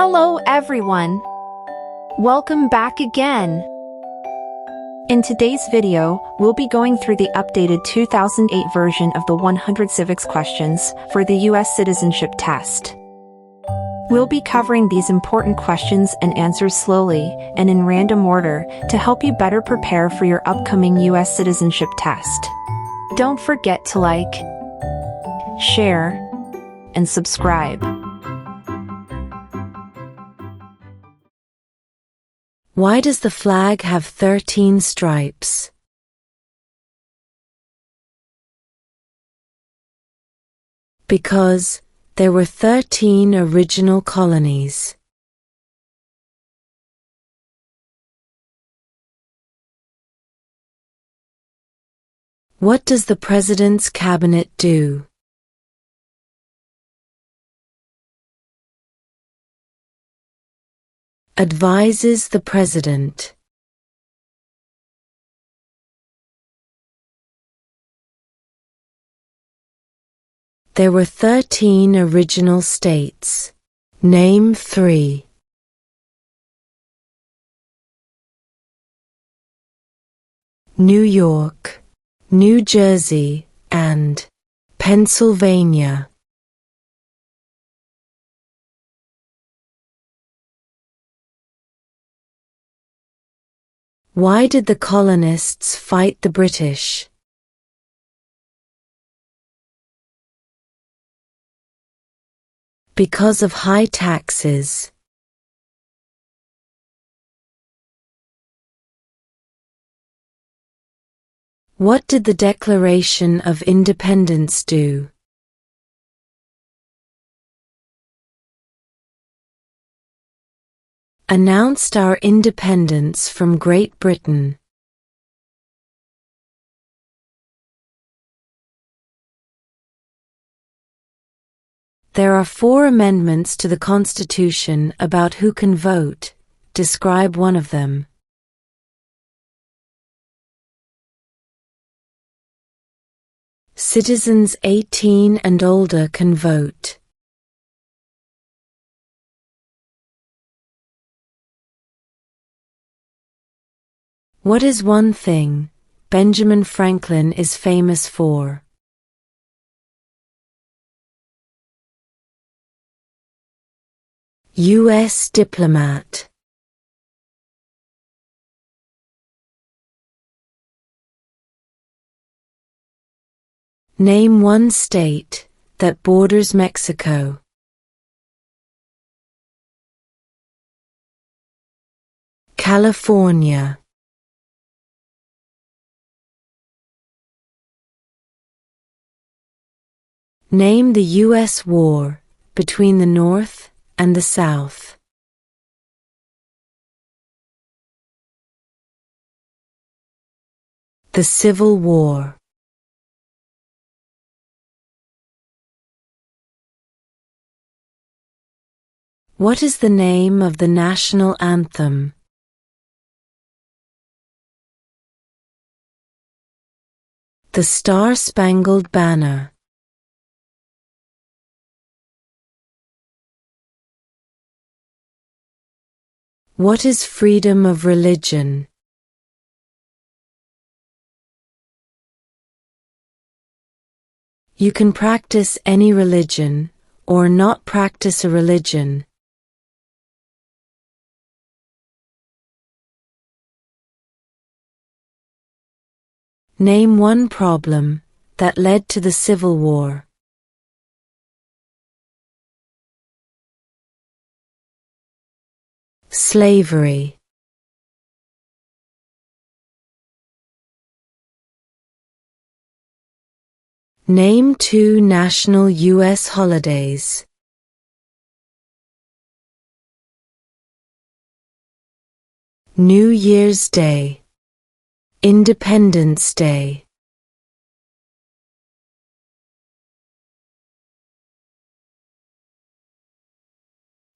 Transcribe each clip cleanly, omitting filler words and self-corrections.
Hello everyone! Welcome back again! In today's video, we'll be going through the updated 2008 version of the 100 civics questions for the US Citizenship Test. We'll be covering these important questions and answers slowly and in random order to help you better prepare for your upcoming US Citizenship Test. Don't forget to like, share, and subscribe. Why does the flag have 13 stripes? Because there were 13 original colonies. What does the President's Cabinet do? Advises the President. There were 13 original states. Name 3. New York, New Jersey, and Pennsylvania. Why did the colonists fight the British? Because of high taxes. What did the Declaration of Independence do? Announced our independence from Great Britain. There are 4 amendments to the Constitution about who can vote. Describe one of them. Citizens 18 and older can vote. What is one thing Benjamin Franklin is famous for? U.S. diplomat. Name one state that borders Mexico. California. Name the U.S. war between the North and the South. The Civil War. What is the name of the national anthem? The Star-Spangled Banner. What is freedom of religion? You can practice any religion, or not practice a religion. Name one problem that led to the Civil War. Slavery. Name 2 national U.S. holidays. New Year's Day. Independence Day.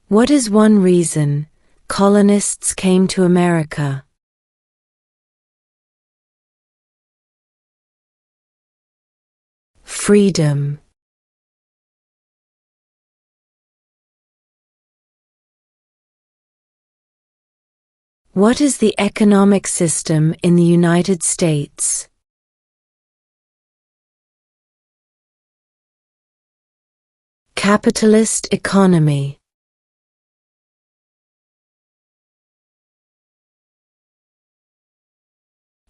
What is one reason colonists came to America? Freedom. What is the economic system in the United States? Capitalist economy.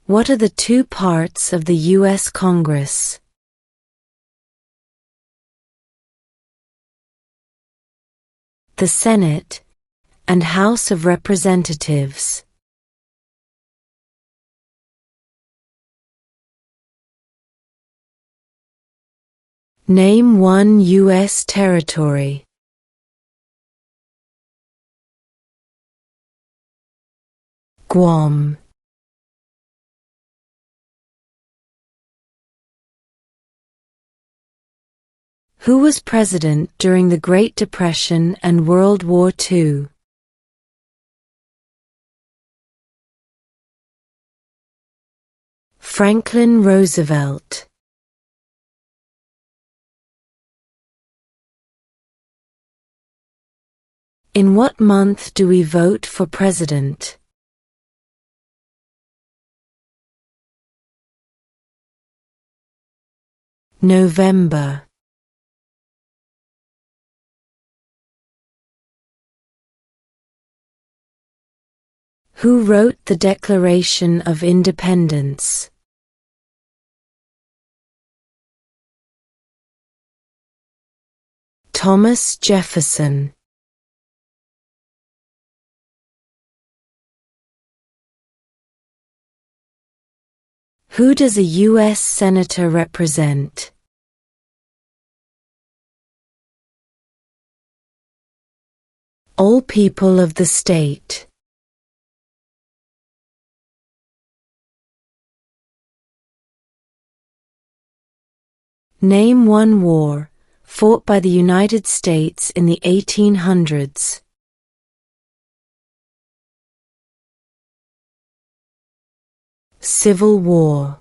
What are the two parts of the U.S. Congress? The Senate and House of Representatives. Name one U.S. territory. Guam. Who was president during the Great Depression and World War II? Franklin Roosevelt. In what month do we vote for president? November. Who wrote the Declaration of Independence? Thomas Jefferson. Who does a U.S. Senator represent? All people of the state. Name one war fought by the United States in the 1800s. Civil War.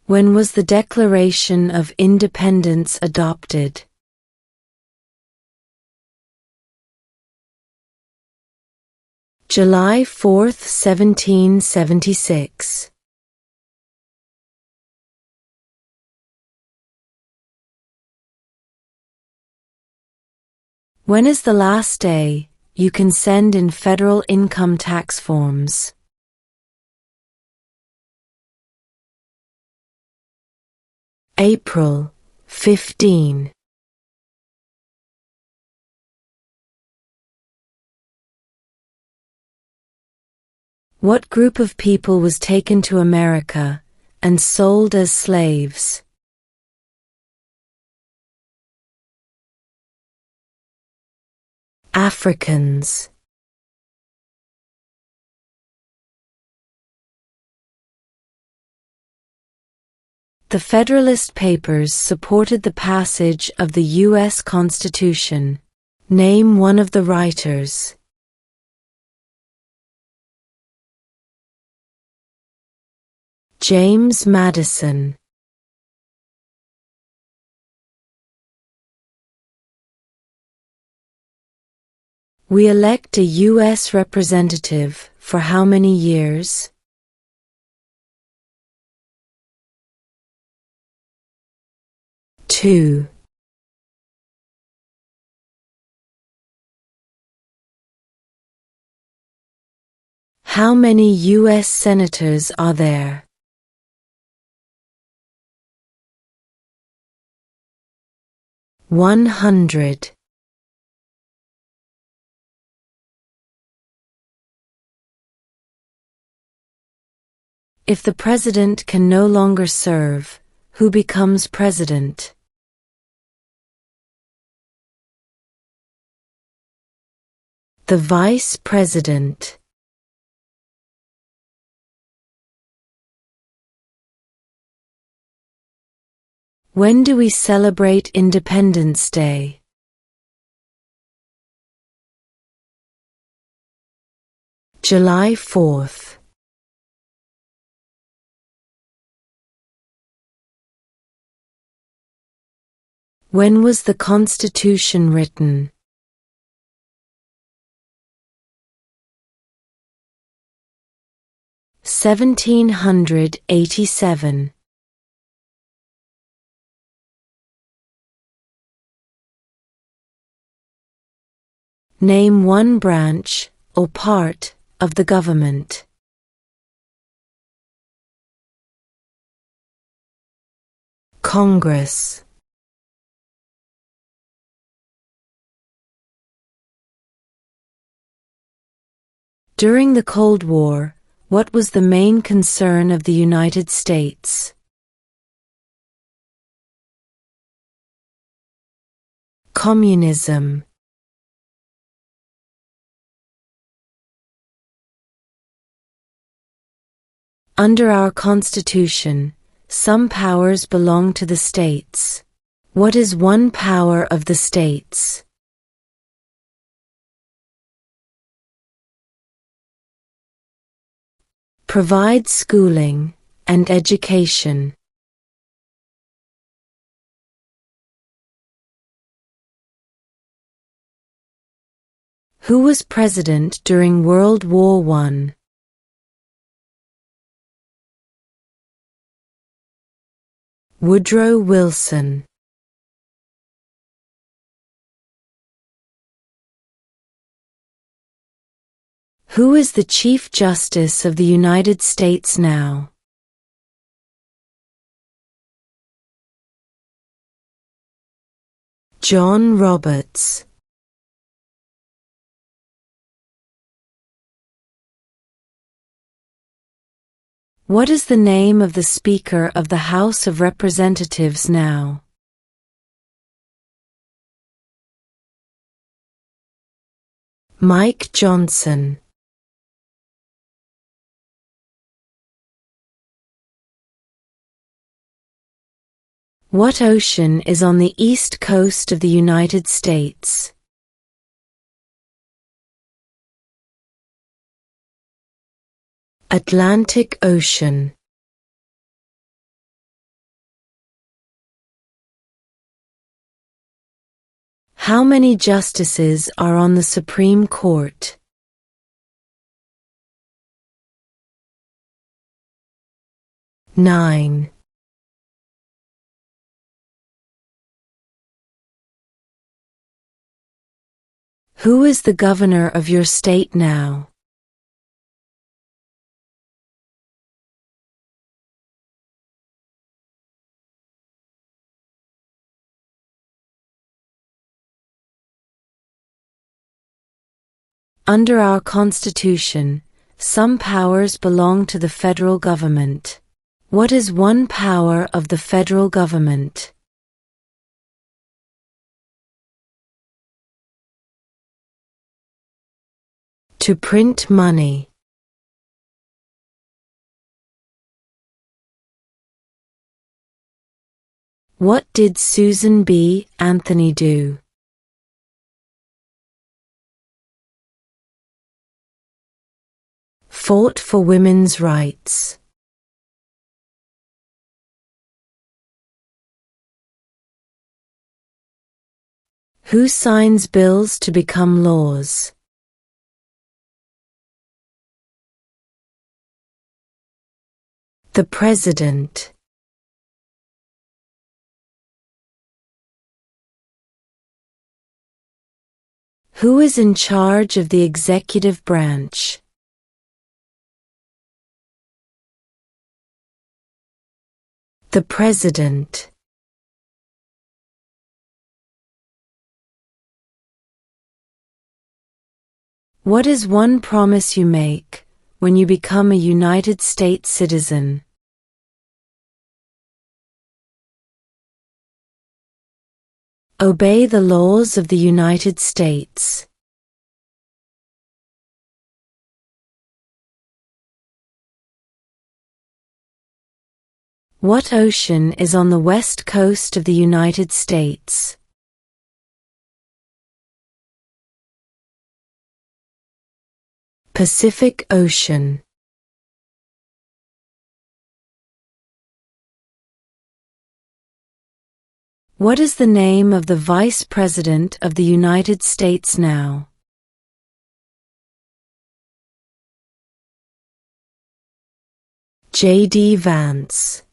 When was the Declaration of Independence adopted? July 4, 1776. When is the last day you can send in federal income tax forms? April 15. What group of people was taken to America and sold as slaves? Africans. The Federalist Papers supported the passage of the U.S. Constitution. Name one of the writers. James Madison. We elect a U.S. representative for how many years? Two. How many U.S. senators are there? 100. If the president can no longer serve, who becomes president? The vice president. When do we celebrate Independence Day? July 4th. When was the Constitution written? (1787). Name one branch, or part, of the government. Congress. During the Cold War, what was the main concern of the United States? Communism. Under our Constitution, some powers belong to the states. What is one power of the states? Provide schooling and education. Who was president during World War I? Woodrow Wilson. Who is the Chief Justice of the United States now? John Roberts. What is the name of the Speaker of the House of Representatives now? Mike Johnson. What ocean is on the east coast of the United States? Atlantic Ocean. How many justices are on the Supreme Court? 9. Who is the governor of your state now? Under our Constitution, some powers belong to the federal government. What is one power of the federal government? To print money. What did Susan B. Anthony do? Fought for women's rights. Who signs bills to become laws? The President. Who is in charge of the executive branch? The President. What is one promise you make when you become a United States citizen? Obey the laws of the United States. What ocean is on the west coast of the United States? Pacific Ocean. What is the name of the Vice President of the United States now? J.D. Vance.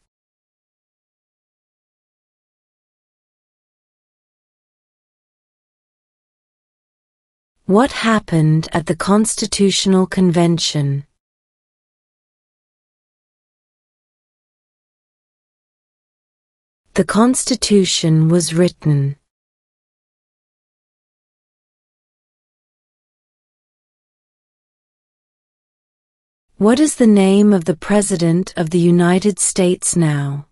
What happened at the Constitutional Convention? The Constitution was written. What is the name of the President of the United States now?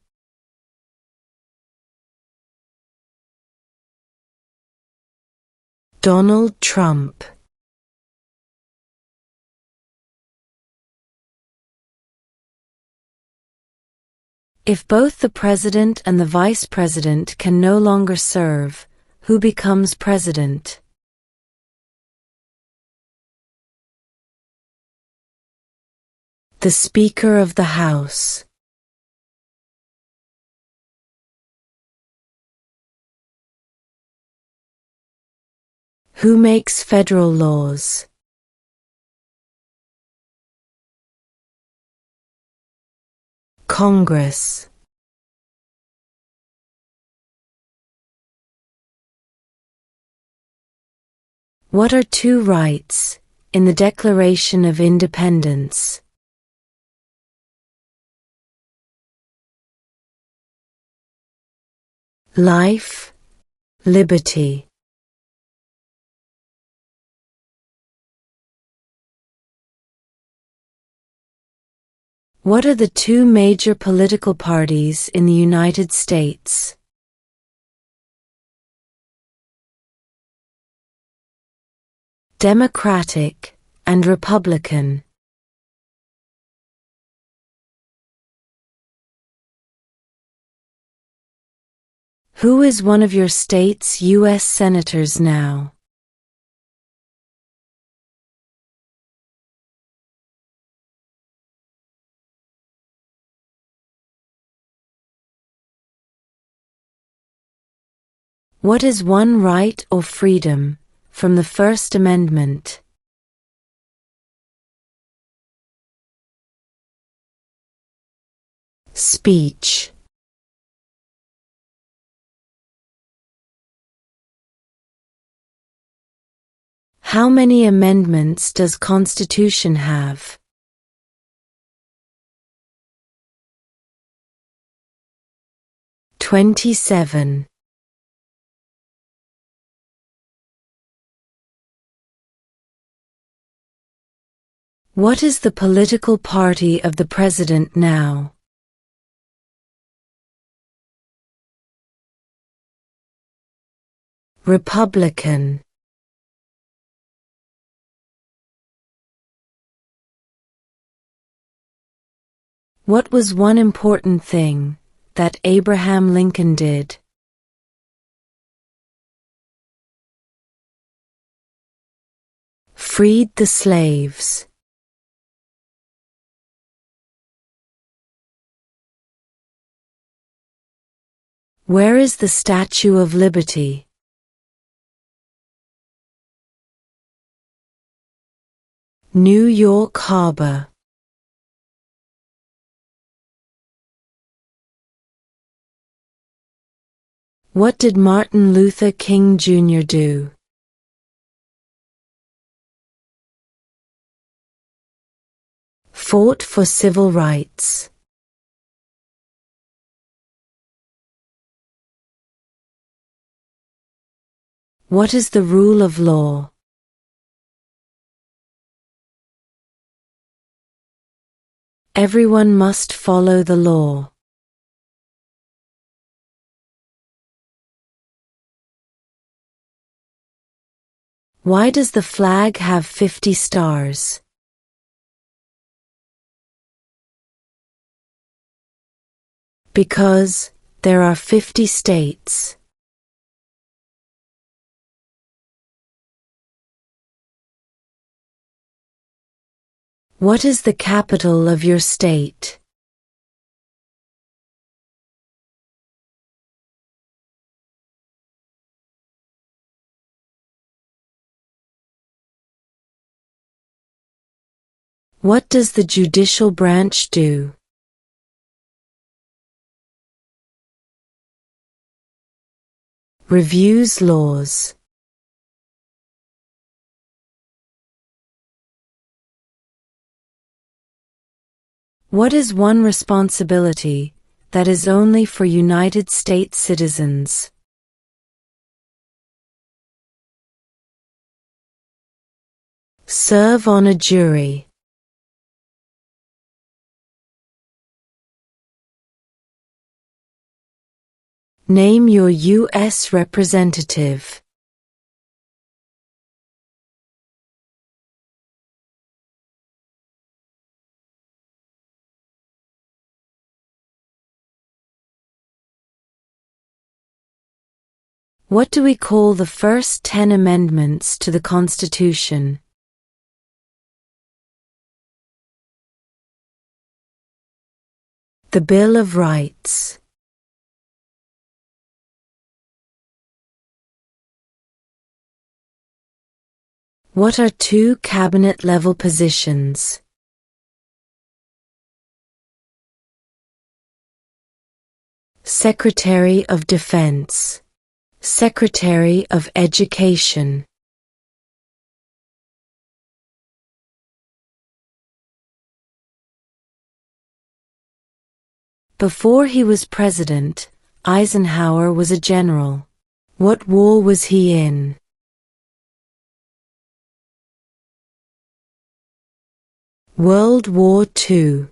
Donald Trump. If both the President and the Vice President can no longer serve, who becomes President? The Speaker of the House. Who makes federal laws? Congress. What are two rights in the Declaration of Independence? Life, liberty. What are the two major political parties in the United States? Democratic and Republican. Who is one of your state's U.S. senators now? What is one right or freedom from the First Amendment? Speech. How many amendments does Constitution have? "27". What is the political party of the President now? Republican. What was one important thing that Abraham Lincoln did? Freed the slaves. Where is the Statue of Liberty? New York Harbor. What did Martin Luther King Jr. do? Fought for civil rights. What is the rule of law? Everyone must follow the law. Why does the flag have 50 stars? Because there are 50 states. What is the capital of your state? What does the judicial branch do? Reviews laws. What is one responsibility that is only for United States citizens? Serve on a jury. Name your U.S. representative. What do we call the first 10 amendments to the Constitution? The Bill of Rights. What are two cabinet-level positions? Secretary of Defense. Secretary of Education. Before he was president, Eisenhower was a general. What war was he in? World War II.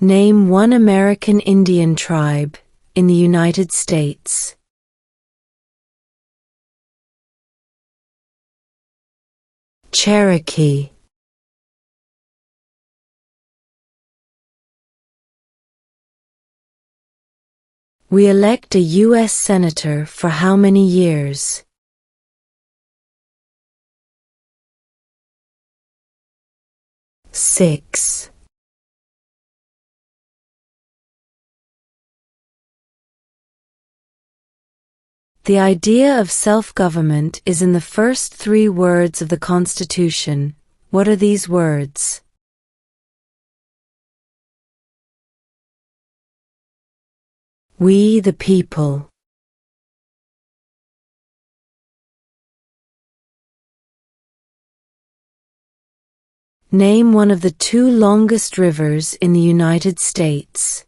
Name one American Indian tribe in the United States. Cherokee. We elect a U.S. Senator for how many years? 6. The idea of self-government is in the first 3 words of the Constitution. What are these words? We the people. Name one of the 2 longest rivers in the United States.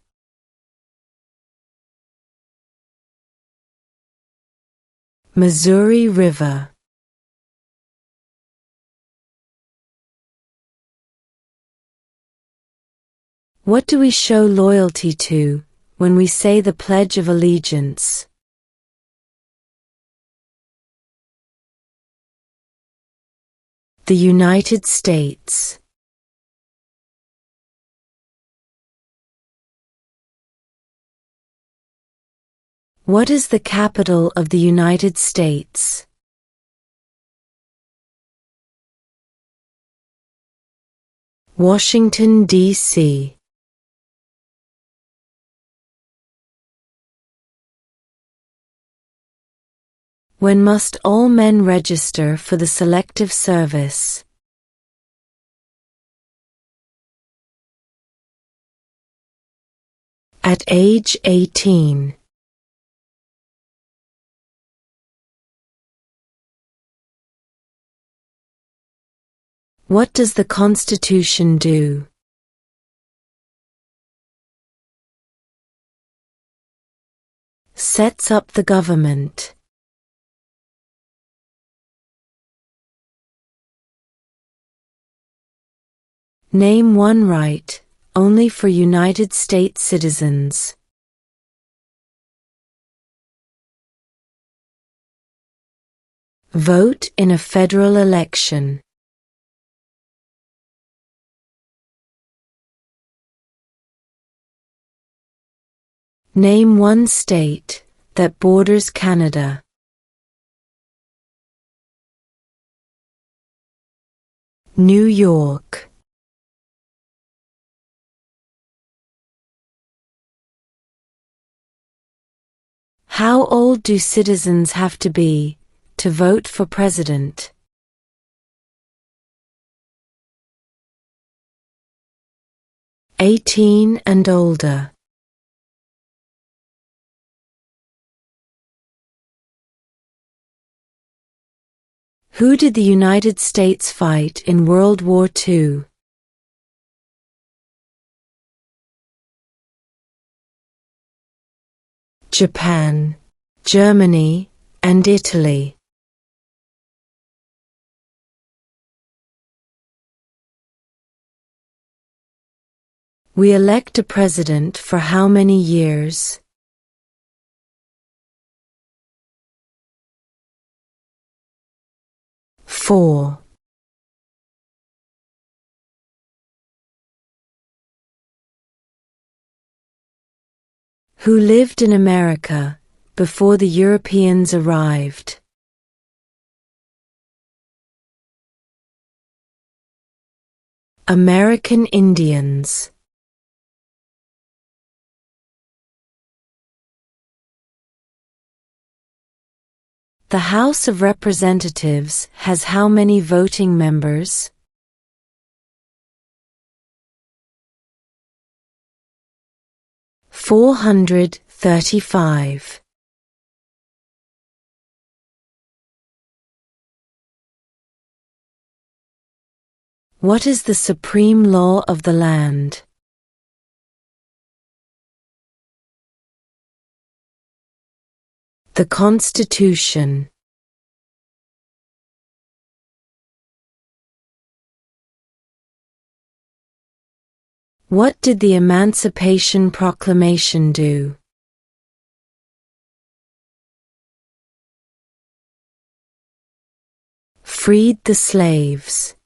Missouri River. What do we show loyalty to when we say the Pledge of Allegiance? The United States. What is the capital of the United States? Washington, D.C. When must all men register for the Selective Service? At age 18. What does the Constitution do? Sets up the government. Name one right, only for United States citizens. Vote in a federal election. Name one state that borders Canada. New York. How old do citizens have to be to vote for president? "18 and older." Who did the United States fight in World War II? Japan, Germany, and Italy. We elect a president for how many years? Four. Who lived in America before the Europeans arrived? American Indians. The House of Representatives has how many voting members? 435. What is the supreme law of the land? The Constitution. What did the Emancipation Proclamation do? Freed the slaves.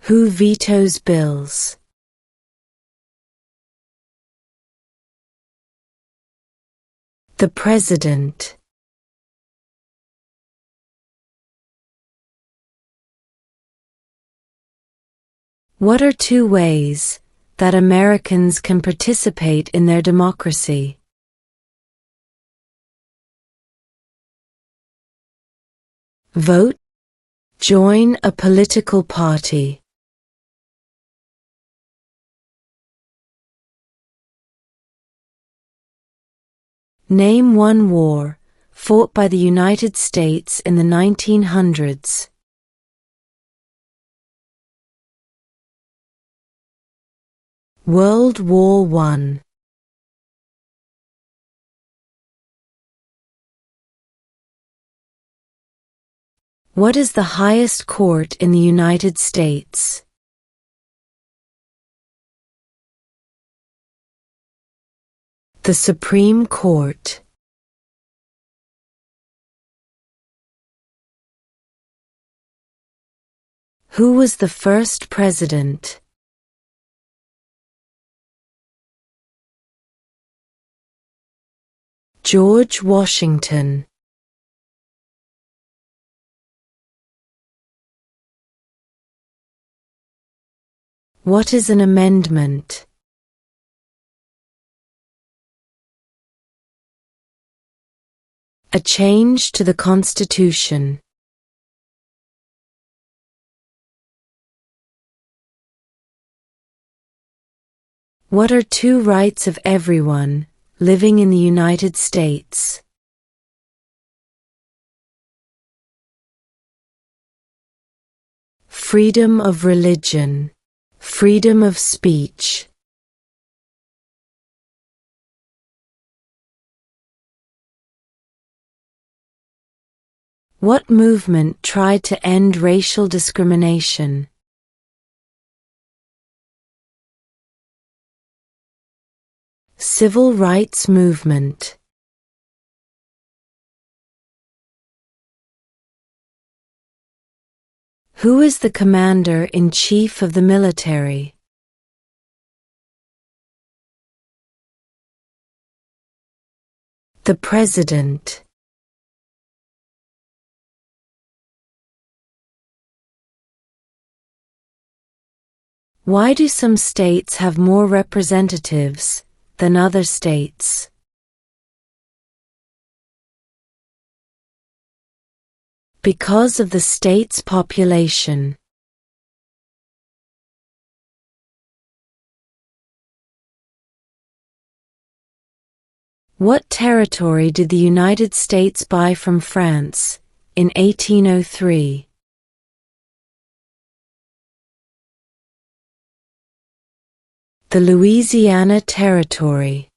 Who vetoes bills? The President. What are two ways that Americans can participate in their democracy? Vote. Join a political party. Name one war fought by the United States in the 1900s. World War I. What is the highest court in the United States? The Supreme Court. Who was the first president? George Washington. What is an amendment? A change to the Constitution. What are two rights of everyone living in the United States? Freedom of religion. Freedom of speech. What movement tried to end racial discrimination? Civil rights movement. Who is the commander-in-chief of the military? The President. Why do some states have more representatives than other states? Because of the state's population. What territory did the United States buy from France in 1803? The Louisiana Territory.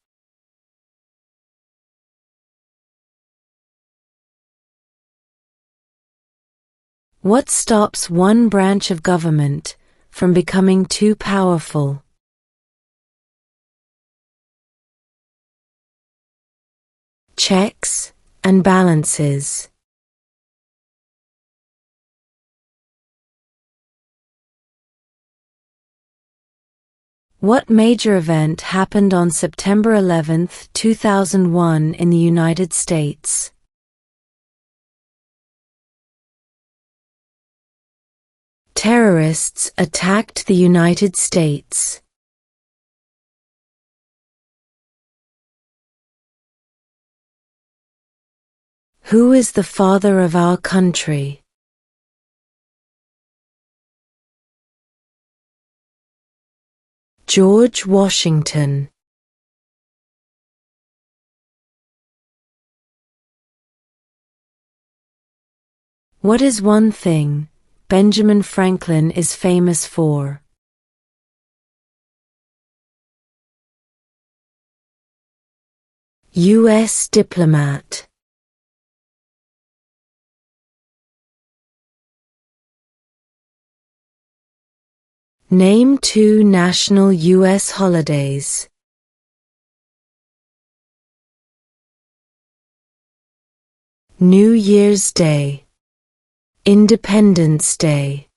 What stops one branch of government from becoming too powerful? Checks and balances. What major event happened on September 11, 2001 in the United States? Terrorists attacked the United States. Who is the father of our country? George Washington. What is one thing Benjamin Franklin is famous for? U.S. diplomat. Name 2 national U.S. holidays. New Year's Day, Independence Day.